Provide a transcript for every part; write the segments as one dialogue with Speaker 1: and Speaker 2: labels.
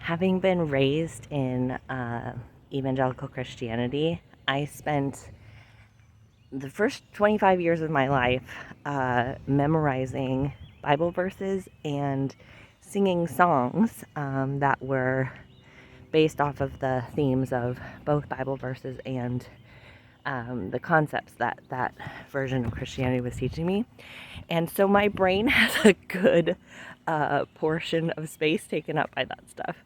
Speaker 1: Having been raised in evangelical Christianity, I spent the first 25 years of my life memorizing Bible verses and singing songs that were based off of the themes of both Bible verses and the concepts that that version of Christianity was teaching me. And so my brain has a good portion of space taken up by that stuff.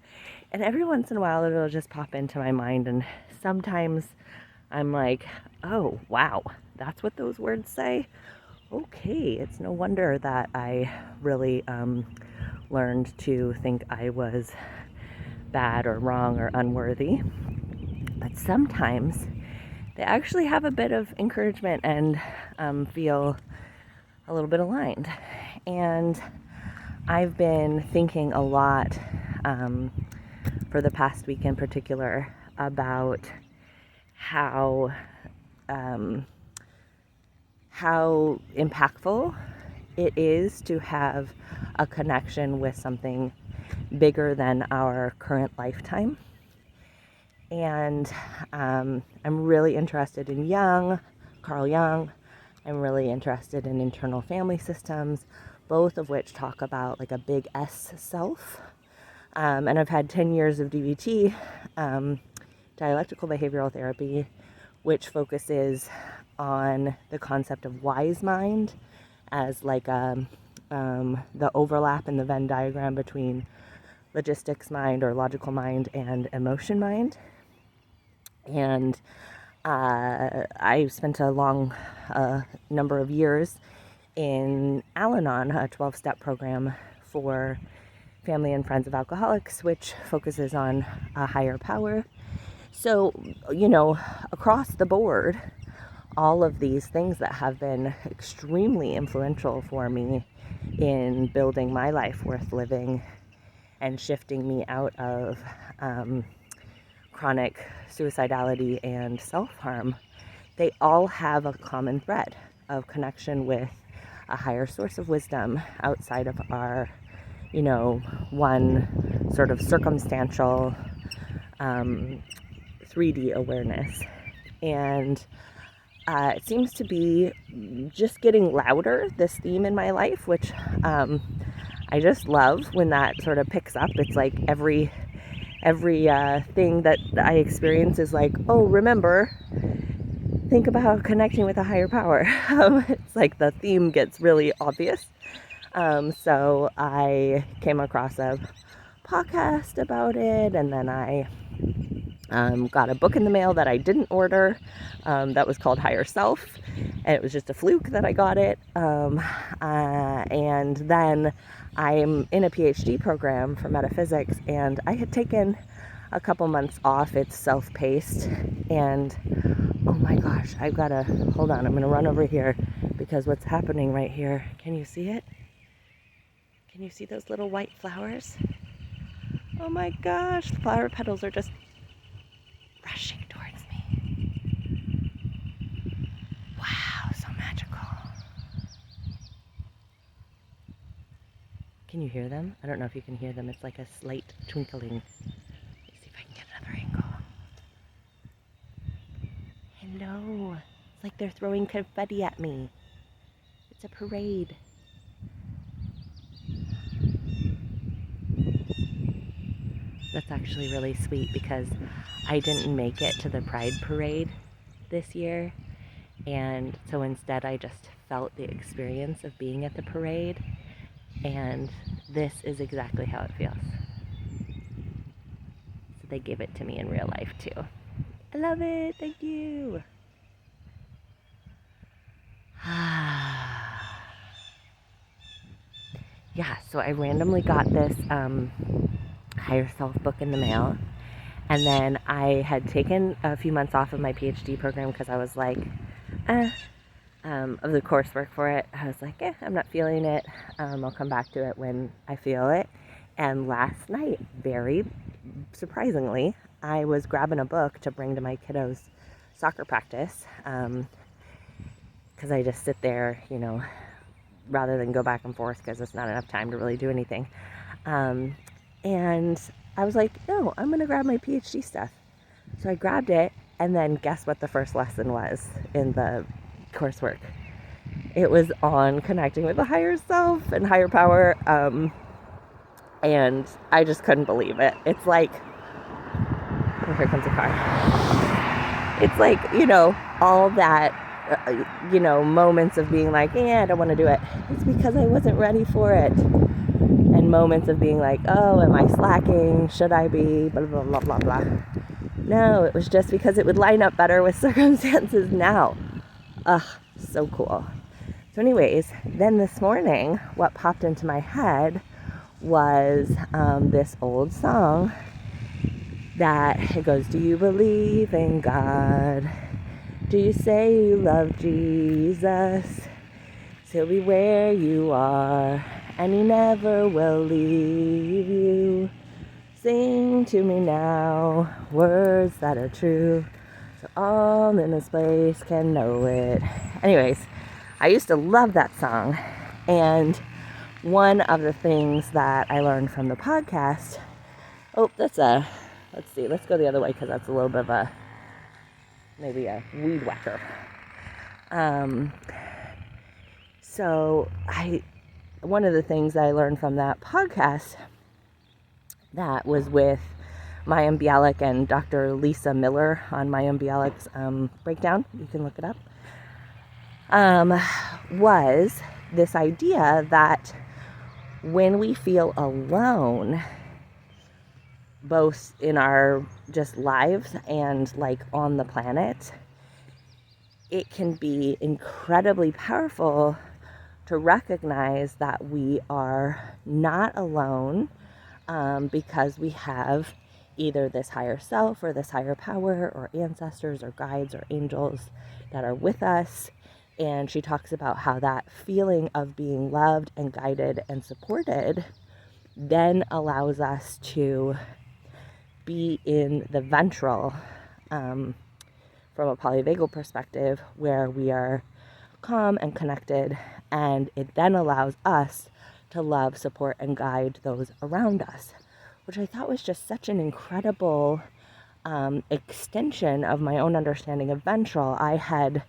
Speaker 1: And every once in a while, it'll just pop into my mind. And sometimes I'm like, oh, wow, that's what those words say? Okay, it's no wonder that I really learned to think I was bad or wrong or unworthy. But sometimes they actually have a bit of encouragement and feel a little bit aligned. And I've been thinking a lot for the past week in particular about how how impactful it is to have a connection with something bigger than our current lifetime. And I'm really interested in Carl Jung. I'm really interested in internal family systems, both of which talk about like a big S self. And I've had 10 years of DBT, dialectical behavioral therapy, which focuses on the concept of wise mind as like the overlap in the Venn diagram between logistics mind or logical mind and emotion mind. And I spent a long number of years in Al-Anon, a 12-step program for family and friends of alcoholics, which focuses on a higher power. So, across the board, all of these things that have been extremely influential for me in building my life worth living and shifting me out of chronic suicidality and self-harm, they all have a common thread of connection with a higher source of wisdom outside of our, one sort of circumstantial 3D awareness. And it seems to be just getting louder, this theme in my life, which I just love when that sort of picks up. It's like every thing that I experience is like, oh, remember, think about connecting with a higher power. It's like the theme gets really obvious. So I came across a podcast about it, and then I got a book in the mail that I didn't order that was called Higher Self, and it was just a fluke that I got it. And then I'm in a PhD program for metaphysics, and I had taken a couple months off. It's self-paced, and oh my gosh, I've got to, hold on, I'm going to run over here because what's happening right here, can you see it? Can you see those little white flowers? Oh my gosh, the flower petals are just rushing towards me. Wow, so magical. Can you hear them? I don't know if you can hear them. It's like a slight twinkling. Let me see if I can get another angle. Hello. It's like they're throwing confetti at me. It's a parade. That's actually really sweet because I didn't make it to the Pride Parade this year. And so instead I just felt the experience of being at the parade. And this is exactly how it feels. So they give it to me in real life too. I love it. Thank you. Yeah, so I randomly got this Higher Self book in the mail. And then I had taken a few months off of my PhD program because I was like, of the coursework for it. I was like, I'm not feeling it. I'll come back to it when I feel it. And last night, very surprisingly, I was grabbing a book to bring to my kiddos' soccer practice because I just sit there, rather than go back and forth because it's not enough time to really do anything. And I was like, no, I'm going to grab my PhD stuff. So I grabbed it, and then guess what the first lesson was in the coursework? It was on connecting with the higher self and higher power. And I just couldn't believe it. It's like, oh, here comes a car. It's like, all that, moments of being like, I don't want to do it. It's because I wasn't ready for it. And moments of being like, oh, am I slacking? Should I be? Blah, blah, blah, blah, blah. No, it was just because it would line up better with circumstances now. Ugh, so cool. So anyways, then this morning, what popped into my head was this old song that it goes, do you believe in God? Do you say you love Jesus? He'll be where you are, and he never will leave you. Sing to me now words that are true, so all in this place can know it. Anyways, I used to love that song, and one of the things that I learned from the podcast, let's go the other way because that's a little bit of maybe a weed whacker. So one of the things I learned from that podcast that was with Mayim Bialik and Dr. Lisa Miller on Mayim Bialik's breakdown, you can look it up, was this idea that when we feel alone, both in our just lives and like on the planet, it can be incredibly powerful to recognize that we are not alone, because we have either this higher self or this higher power or ancestors or guides or angels that are with us. And she talks about how that feeling of being loved and guided and supported then allows us to be in the ventral, from a polyvagal perspective, where we are calm and connected, and it then allows us to love, support, and guide those around us, which I thought was just such an incredible extension of my own understanding of ventral. I had,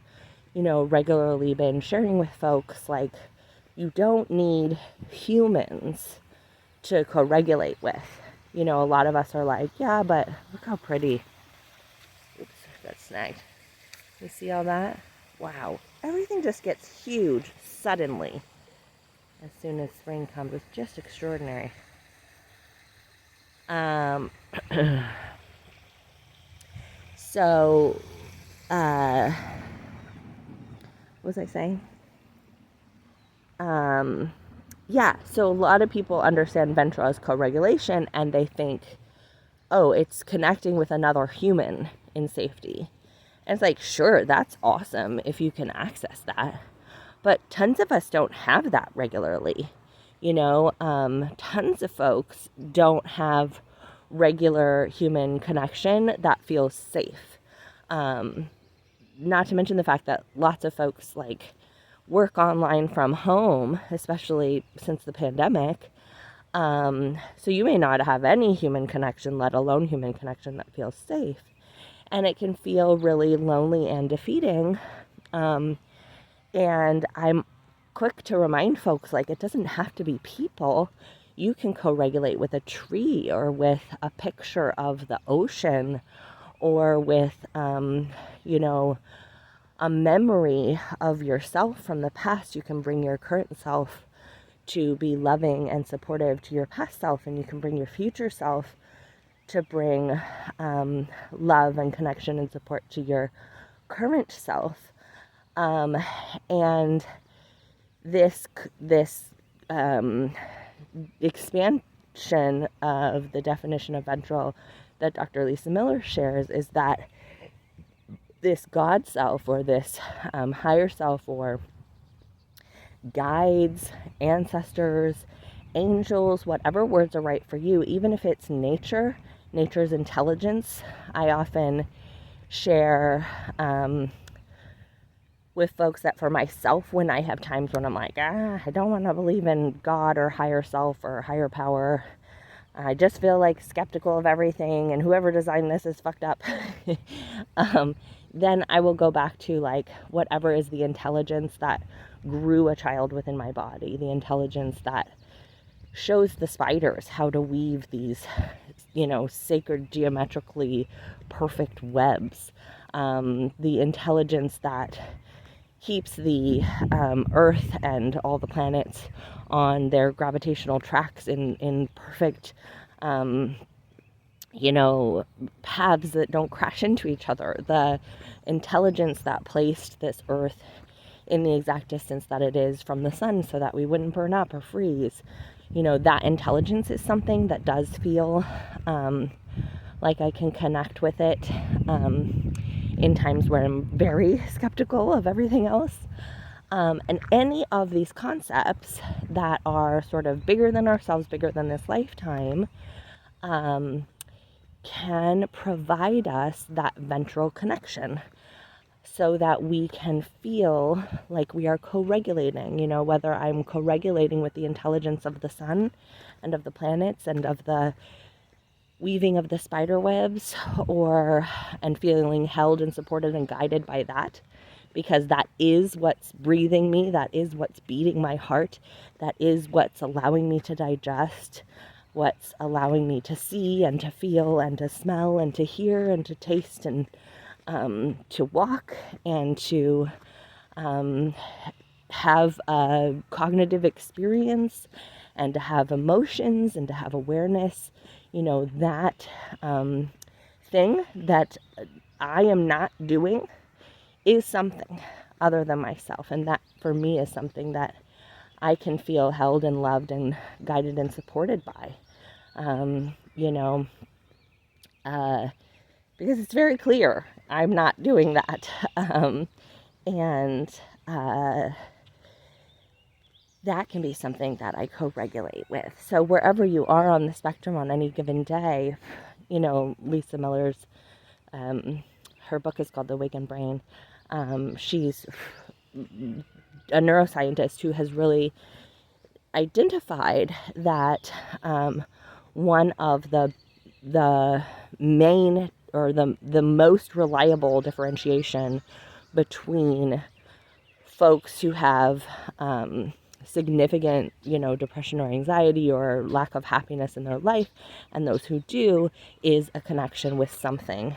Speaker 1: regularly been sharing with folks, like, you don't need humans to co-regulate with. A lot of us are like, yeah, but look how pretty. Oops, got snagged. You see all that? Wow. Everything just gets huge suddenly as soon as spring comes. It's just extraordinary. So, what was I saying? So a lot of people understand ventral as co-regulation, and they think, oh, it's connecting with another human in safety. And it's like, sure, that's awesome if you can access that. But tons of us don't have that regularly. Tons of folks don't have regular human connection that feels safe. Not to mention the fact that lots of folks work online from home, especially since the pandemic. So you may not have any human connection, let alone human connection that feels safe. And it can feel really lonely and defeating. And I'm quick to remind folks, it doesn't have to be people. You can co-regulate with a tree or with a picture of the ocean or with, a memory of yourself from the past. You can bring your current self to be loving and supportive to your past self, and you can bring your future self to bring love and connection and support to your current self. And this expansion of the definition of ventral that Dr. Lisa Miller shares is that this God self, or this higher self, or guides, ancestors, angels, whatever words are right for you, even if it's nature's intelligence. I often share with folks that for myself, when I have times when I'm like, I don't want to believe in God or higher self or higher power, I just feel like skeptical of everything and whoever designed this is fucked up, then I will go back to like whatever is the intelligence that grew a child within my body, the intelligence that shows the spiders how to weave these, sacred, geometrically perfect webs. The intelligence that keeps the Earth and all the planets on their gravitational tracks in perfect, paths that don't crash into each other. The intelligence that placed this Earth in the exact distance that it is from the sun so that we wouldn't burn up or freeze. That intelligence is something that does feel like I can connect with it in times where I'm very skeptical of everything else. And any of these concepts that are sort of bigger than ourselves, bigger than this lifetime, can provide us that ventral connection so that we can feel like we are co-regulating, whether I'm co-regulating with the intelligence of the sun and of the planets and of the weaving of the spider webs, and feeling held and supported and guided by that, because that is what's breathing me, that is what's beating my heart, that is what's allowing me to digest, what's allowing me to see and to feel and to smell and to hear and to taste and to walk and to have a cognitive experience and to have emotions and to have awareness. That thing that I am not doing is something other than myself. And that for me is something that I can feel held and loved and guided and supported by. Because it's very clear I'm not doing that. That can be something that I co-regulate with. So wherever you are on the spectrum on any given day, Lisa Miller's, her book is called The Awakened Brain. She's a neuroscientist who has really identified that one of the main or the most reliable differentiation between folks who have significant, depression or anxiety or lack of happiness in their life and those who do is a connection with something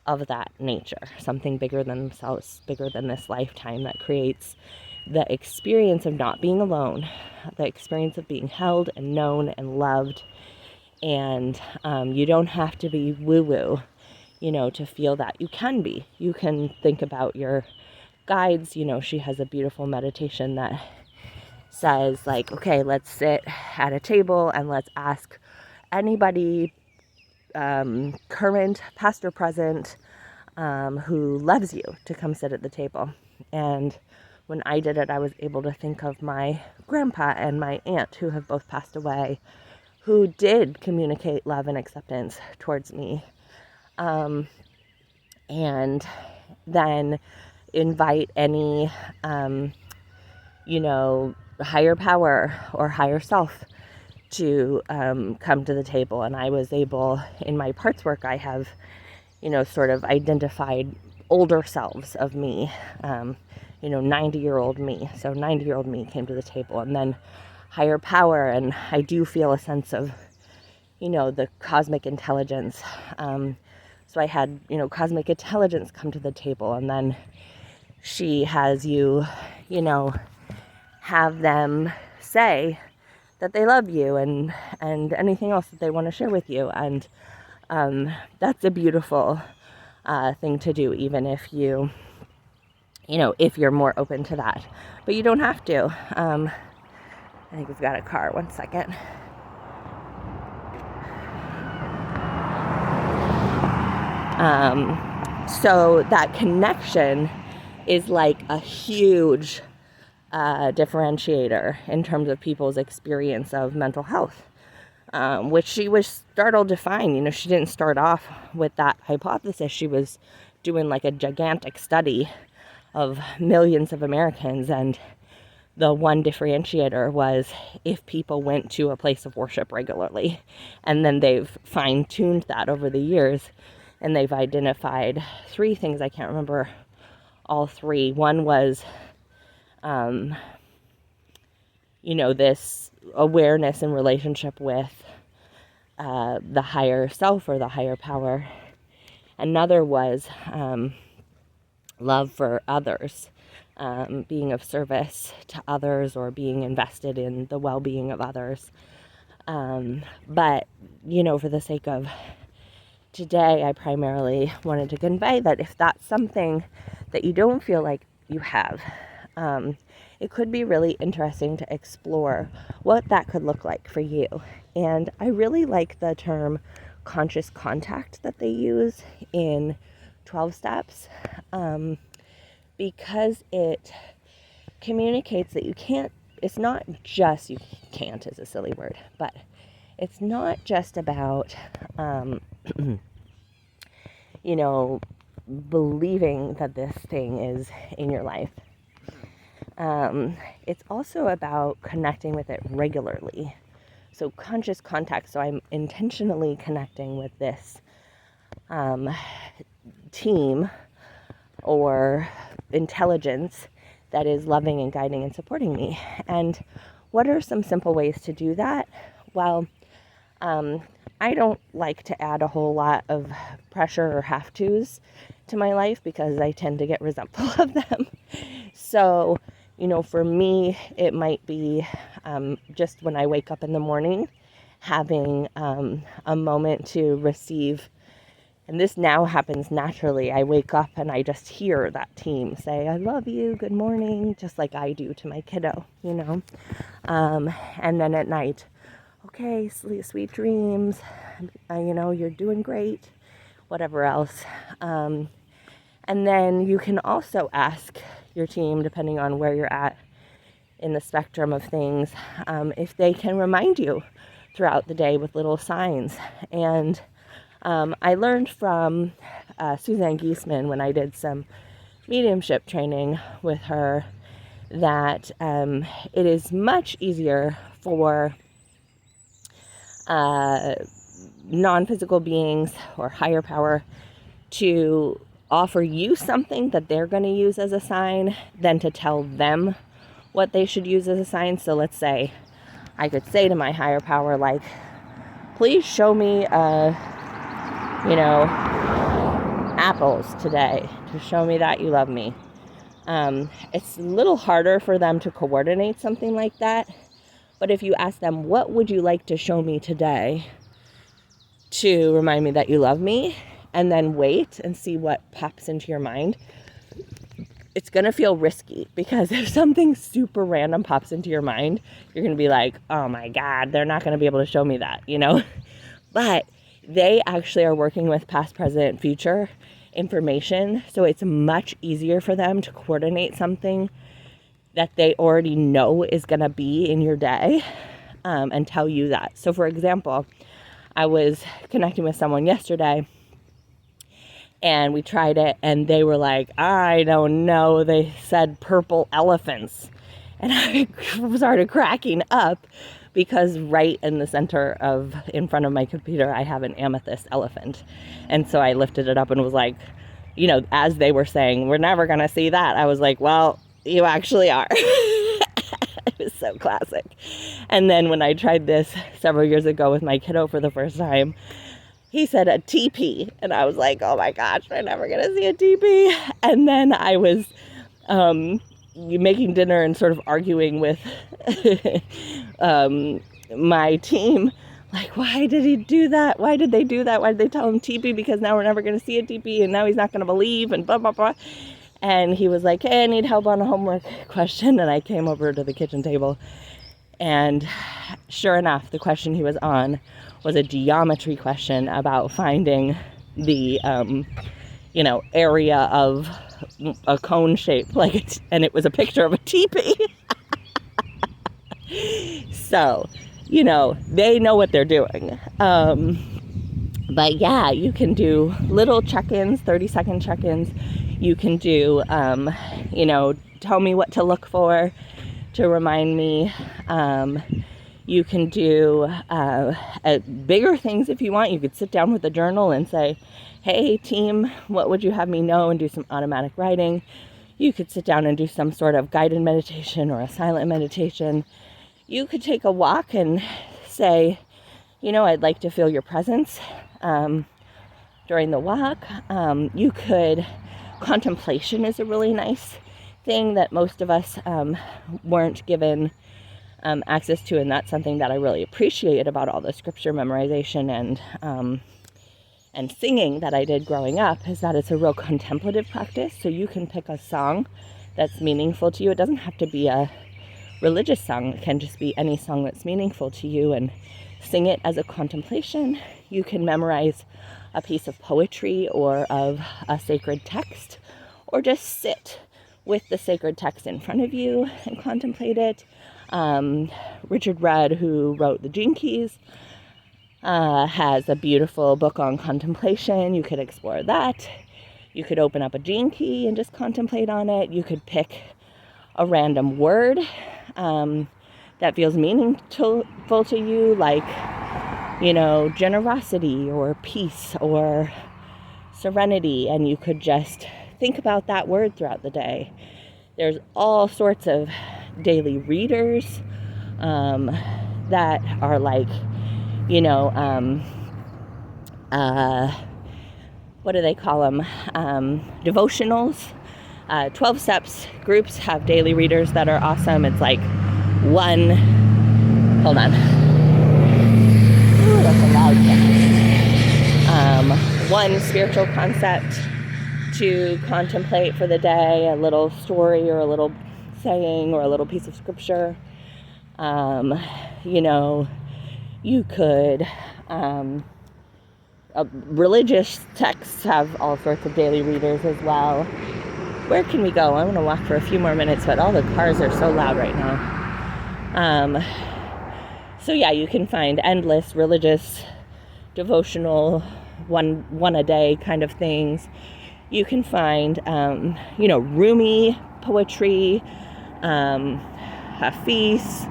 Speaker 1: of that nature, something bigger than themselves, bigger than this lifetime, that creates the experience of not being alone, the experience of being held and known and loved. And you don't have to be woo-woo, to feel that. You can be. You can think about your guides. She has a beautiful meditation that says, like, okay, let's sit at a table and let's ask anybody, current, past or present, who loves you to come sit at the table. And when I did it, I was able to think of my grandpa and my aunt, who have both passed away, who did communicate love and acceptance towards me. And then invite any, higher power or higher self to come to the table. And I was able, in my parts work, I have, sort of identified older selves of me, 90-year-old me. So 90-year-old me came to the table, and then higher power. And I do feel a sense of, the cosmic intelligence. So I had, cosmic intelligence come to the table, and then she has you, have them say that they love you and anything else that they want to share with you. And that's a beautiful thing to do, even if if you're more open to that. But you don't have to. I think we've got a car. One second. So that connection is like a huge differentiator in terms of people's experience of mental health, which she was startled to find. She didn't start off with that hypothesis. She was doing like a gigantic study of millions of Americans, and the one differentiator was if people went to a place of worship regularly. And then they've fine-tuned that over the years, and they've identified 3 things. I can't remember all 3. One was, this awareness and relationship with the higher self or the higher power. Another was love for others, being of service to others or being invested in the well-being of others. But, for the sake of today, I primarily wanted to convey that if that's something that you don't feel like you have, it could be really interesting to explore what that could look like for you. And I really like the term conscious contact that they use in 12 steps, because it communicates that you can't is a silly word, but it's not just about, believing that this thing is in your life. It's also about connecting with it regularly. So conscious contact, so I'm intentionally connecting with this team or intelligence that is loving and guiding and supporting me. And what are some simple ways to do that? Well, I don't like to add a whole lot of pressure or have-tos to my life because I tend to get resentful of them. So, for me, it might be just when I wake up in the morning, having a moment to receive. And this now happens naturally. I wake up and I just hear that team say, I love you, good morning, just like I do to my kiddo, And then at night, okay, sweet dreams, you're doing great, whatever else. And then you can also ask your team, depending on where you're at in the spectrum of things, if they can remind you throughout the day with little signs. And I learned from Suzanne Giesemann when I did some mediumship training with her that it is much easier for non-physical beings or higher power to offer you something that they're going to use as a sign than to tell them what they should use as a sign. So let's say I could say to my higher power, like, please show me apples today to show me that you love me. It's a little harder for them to coordinate something like that. But if you ask them, what would you like to show me today to remind me that you love me? And then wait and see what pops into your mind. It's going to feel risky because if something super random pops into your mind, you're going to be like, oh my God, they're not going to be able to show me that, But they actually are working with past, present, future information. So it's much easier for them to coordinate something that they already know is going to be in your day and tell you that. So for example, I was connecting with someone yesterday and we tried it and they were like, I don't know. They said purple elephants. And I started cracking up because right in the center in front of my computer, I have an amethyst elephant. And so I lifted it up and was like, as they were saying, we're never going to see that. I was like, well, you actually are. It was so classic. And then when I tried this several years ago with my kiddo for the first time, he said a teepee. And I was like, oh my gosh, we're never going to see a teepee. And then I was making dinner and sort of arguing with my team. Like, why did he do that? Why did they do that? Why did they tell him teepee? Because now we're never going to see a teepee and now he's not going to believe and blah, blah, blah. And he was like, hey, I need help on a homework question. And I came over to the kitchen table. And sure enough, the question he was on was a geometry question about finding the, area of a cone shape. And it was a picture of a teepee. So, they know what they're doing. But yeah, you can do little check-ins, 30-second check-ins. You can do, tell me what to look for. to remind me. You can do bigger things if you want. You could sit down with a journal and say, hey team, what would you have me know, and do some automatic writing. You could sit down and do some sort of guided meditation or a silent meditation. You could take a walk and say, I'd like to feel your presence during the walk. You could, contemplation is a really nice thing that most of us weren't given access to, and that's something that I really appreciate about all the scripture memorization and singing that I did growing up, is that it's a real contemplative practice. So you can pick a song that's meaningful to you. It doesn't have to be a religious song. It can just be any song that's meaningful to you, and sing it as a contemplation. You can memorize a piece of poetry or of a sacred text, or just sit with the sacred text in front of you and contemplate it. Richard Rudd, who wrote the Gene Keys, has a beautiful book on contemplation. You could explore that. You could open up a Gene Key and just contemplate on it. You could pick a random word that feels meaningful to you, like, generosity or peace or serenity, and you could just think about that word throughout the day. There's all sorts of daily readers that are like, what do they call them? Devotionals. 12 steps groups have daily readers that are awesome. It's like one, hold on. Ooh, that's a loud sound. One spiritual concept to contemplate for the day, a little story or a little saying or a little piece of scripture. You could, religious texts have all sorts of daily readers as well. Where can we go? I want to walk for a few more minutes, but all the cars are so loud right now. So yeah, you can find endless religious, devotional, one a day kind of things. You can find, Rumi poetry, Hafiz,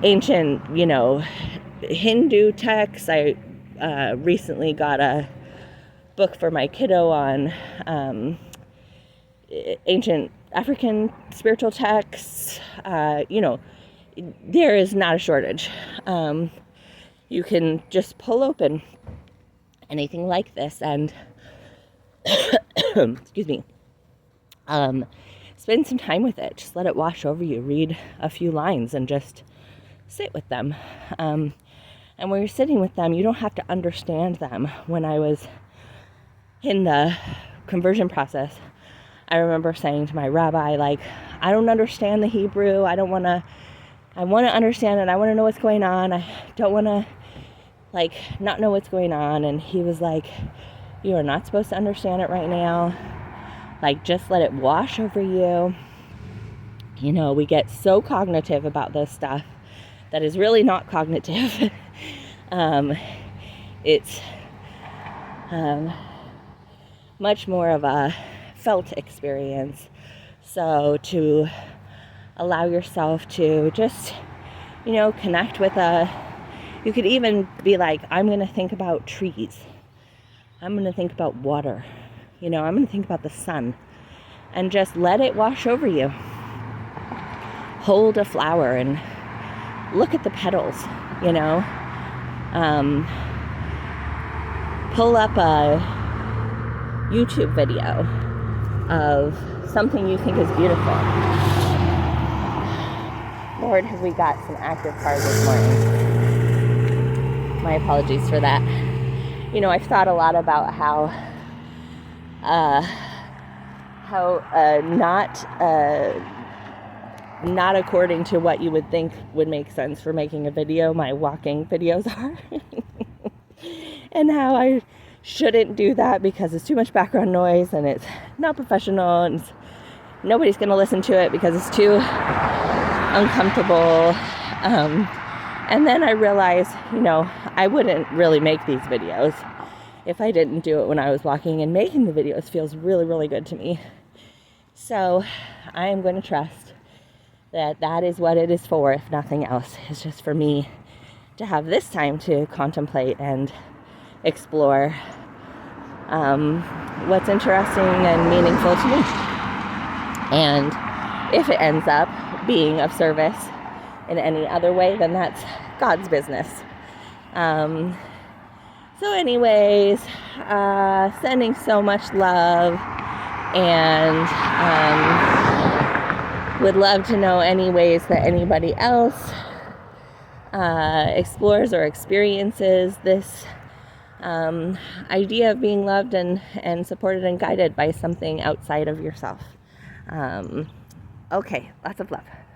Speaker 1: ancient, Hindu texts. I recently got a book for my kiddo on ancient African spiritual texts. There is not a shortage. You can just pull open anything like this and excuse me, spend some time with it. Just let it wash over you. Read a few lines and just sit with them. And when you're sitting with them, you don't have to understand them. When I was in the conversion process, I remember saying to my rabbi, I don't understand the Hebrew. I want to understand it. I want to know what's going on. I don't want to not know what's going on. And he was like, you are not supposed to understand it right now. Just let it wash over you. We get so cognitive about this stuff that is really not cognitive. It's much more of a felt experience. So to allow yourself to just, connect with you could even be like, I'm going to think about trees. I'm going to think about water. I'm going to think about the sun. And just let it wash over you. Hold a flower and look at the petals, Pull up a YouTube video of something you think is beautiful. Lord, have we got some active cars this morning. My apologies for that. I've thought a lot about how not according to what you would think would make sense for making a video, my walking videos are. And how I shouldn't do that because it's too much background noise and it's not professional and nobody's going to listen to it because it's too uncomfortable. And then I realized, I wouldn't really make these videos if I didn't do it when I was walking, and making the videos feels really, really good to me. So I am going to trust that that is what it is for, if nothing else. It's just for me to have this time to contemplate and explore what's interesting and meaningful to me. And if it ends up being of service in any other way, then that's God's business. So anyways, sending so much love, and would love to know any ways that anybody else explores or experiences this idea of being loved and supported and guided by something outside of yourself. Okay, lots of love.